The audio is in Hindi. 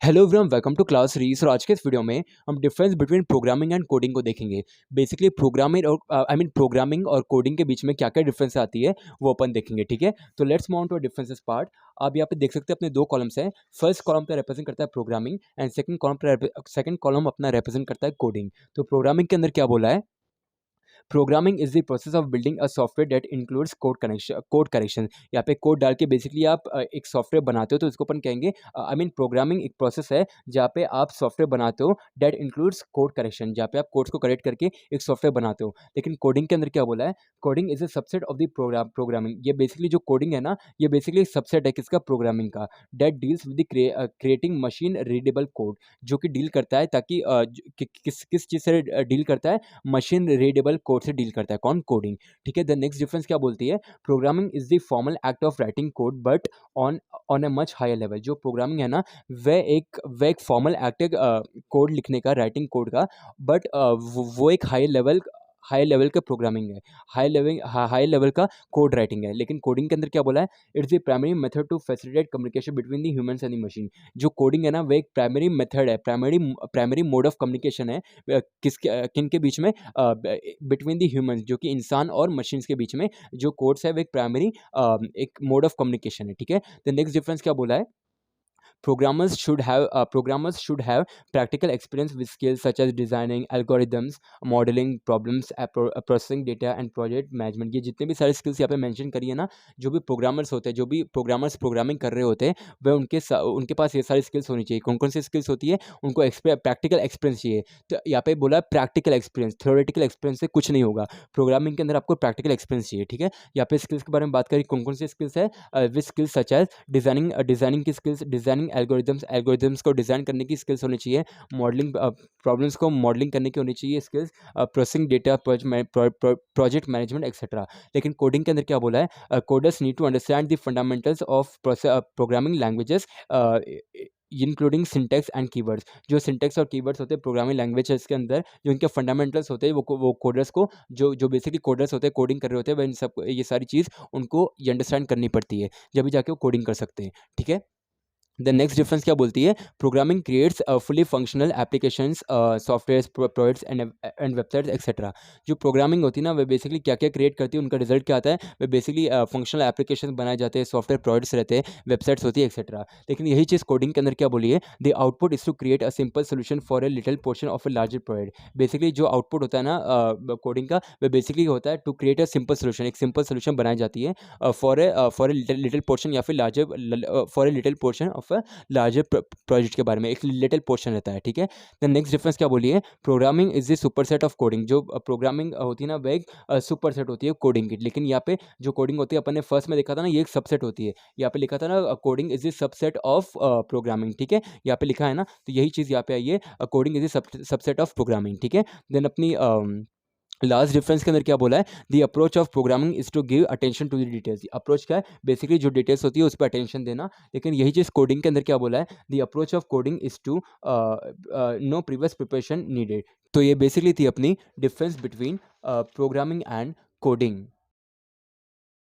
Hello everyone, welcome to class रीस। और आज के इस वीडियो में हम difference between programming and coding को देखेंगे। बेसिकली प्रोग्रामिंग और प्रोग्रामिंग और कोडिंग के बीच में क्या क्या डिफरेंस आती है वो अपन देखेंगे। ठीक है, तो let's move on to differences part. आप यहाँ पे देख सकते हैं अपने दो कॉलम्स हैं। फर्स्ट कॉलम पे रिप्रेजेंट करता है प्रोग्रामिंग एंड सेकंड कॉलम अपना रिप्रेजेंट करता है कोडिंग। तो प्रोग्रामिंग के अंदर क्या बोला है? Programming is the process of building a software that includes code correction. यहाँ पे कोड डाल के बेसिकली आप एक सॉफ्टवेयर बनाते हो, तो इसको अपन कहेंगे प्रोग्रामिंग एक प्रोसेस है जहाँ पे आप सॉफ्टवेयर बनाते हो दैट इंक्लूड्स कोड करेक्शन, जहाँ पे आप कोड्स को करेक्ट करके एक सॉफ्टवेयर बनाते हो। लेकिन कोडिंग के अंदर क्या बोला है? Coding is a subset of the programming. ये बेसिकली जो कोडिंग है ना, ये बेसिकली सबसेट है किसका? प्रोग्रामिंग का। That deals with creating machine readable code, जो कि डील करता है ताकि किस किस चीज़ से डील करता है? मशीन रीडेबल कोड से डील करता है। कौन? कोडिंग। ठीक है, द नेक्स्ट डिफरेंस क्या बोलती है? Programming is the formal act of writing code but on on a much higher level. जो प्रोग्रामिंग है ना, वह एक फॉर्मल एक्ट है कोड लिखने का, राइटिंग कोड का। बट वो एक हाई लेवल का प्रोग्रामिंग है, हाई लेवल का कोड राइटिंग है। लेकिन कोडिंग के अंदर क्या बोला है? It's the primary method to facilitate communication between the humans and the machine. जो कोडिंग है ना, वह एक प्राइमरी मेथड है, प्राइमरी मोड ऑफ कम्युनिकेशन है किन के बीच में? बिटवीन द ह्यूमंस, जो कि इंसान और मशीन्स के बीच में जो कोड्स है वो एक प्राइमरी एक मोड ऑफ कम्युनिकेशन है। ठीक है, द नेक्स्ट डिफरेंस क्या बोला है? Programmers should have practical experience with skills such as designing algorithms, modeling problems, processing data and project management। ये जितने भी सारे स्किल्स यहाँ पे मेंशन करी है ना, जो भी प्रोग्रामर्स होते हैं, जो भी प्रोग्रामर्स प्रोग्रामिंग कर रहे होते हैं, वह उनके पास ये सारी स्किल्स होनी चाहिए। कौन कौन सी स्किल्स होती है? उनको प्रैक्टिकल एक्सपीरियंस चाहिए। तो यहाँ पे बोला प्रैक्टिकल एक्सपीरियंस, थ्योरेटिकल एक्सपीरियंस से कुछ नहीं होगा। प्रोग्रामिंग के अंदर आपको प्रैक्टिकल एक्सपीरियंस चाहिए। ठीक है, यहाँ पे स्किल्स के बारे में बात करें, कौन कौन सी स्किल्स है? विच स्किल्स सच एज डिजाइनिंग की स्किल्स, डिजाइनिंग एल्गोरिदम्स को डिज़ाइन करने की स्किल्स होनी चाहिए। मॉडलिंग प्रॉब्लम्स को मॉडलिंग करने की होनी चाहिए skills. Processing data, project management etcetera. लेकिन कोडिंग के अंदर क्या बोला है? Coders need to understand the fundamentals of programming languages including syntax and keywords. जो सिंटेक्स और कीवर्ड्स होते हैं प्रोग्रामिंग लैंग्वेजेस के अंदर, जो इनके फंडामेंटल्स होते हैं, वो कोडर्स को, जो बेसिकली कोडर्स होते हैं, कोडिंग कर रहे होते हैं, वह इन सब ये सारी चीज़ उनको ये अंडरस्टैंड करनी पड़ती है, जब भी जाके वो कोडिंग कर सकते हैं। ठीक है, द नेक्स्ट डिफरेंस क्या बोलती है? Programming creates fully functional applications, software products and websites etcetera. जो प्रोग्रामिंग होती है ना, वे बेसिकली क्या क्या क्रिएट करती है, उनका रिजल्ट क्या आता है? वे बेसिकली फंक्शनल एप्लीकेशन बनाए जाते हैं, सॉफ्टवेयर प्रोडक्ट्स रहते हैं, वेबसाइट्स होती है एक्सेट्रा। लेकिन यही चीज़ कोडिंग के अंदर क्या बोली है? The output is to create a simple solution for a little portion of a larger project. Basically जो आउटपुट होता है ना कोडिंग का, वह बेसिकली होता है to create a simple solution. एक सिंपल सोल्यूशन बनाई जाती है फॉर ए लिटिल पोर्शन, या फिर larger for a little portion of a larger project के बारे में एक लिटिल पोर्शन रहता है। ठीक है, द नेक्स्ट डिफरेंस क्या बोलिए? Programming is the superset of coding. जो प्रोग्रामिंग होती है ना, वह एक सुपरसेट होती है कोडिंग की। लेकिन यहाँ पे जो कोडिंग होती है, अपन ने फर्स्ट में देखा था ना, ये एक सबसेट होती है। यहाँ पे लिखा था ना, coding is the subset of programming. ठीक है, यहाँ पे लिखा है ना, तो यही चीज़ यहाँ पे आई है, coding is the subset of programming. ठीक है, देन अपनी लास्ट डिफरेंस के अंदर क्या बोला है? The approach of programming is to give attention to the details. Approach क्या है? बेसिकली जो डिटेल्स होती है उस पर अटेंशन देना। लेकिन यही चीज़ कोडिंग के अंदर क्या बोला है? The approach of coding is to no previous preparation needed. तो ये बेसिकली थी अपनी difference between programming and coding.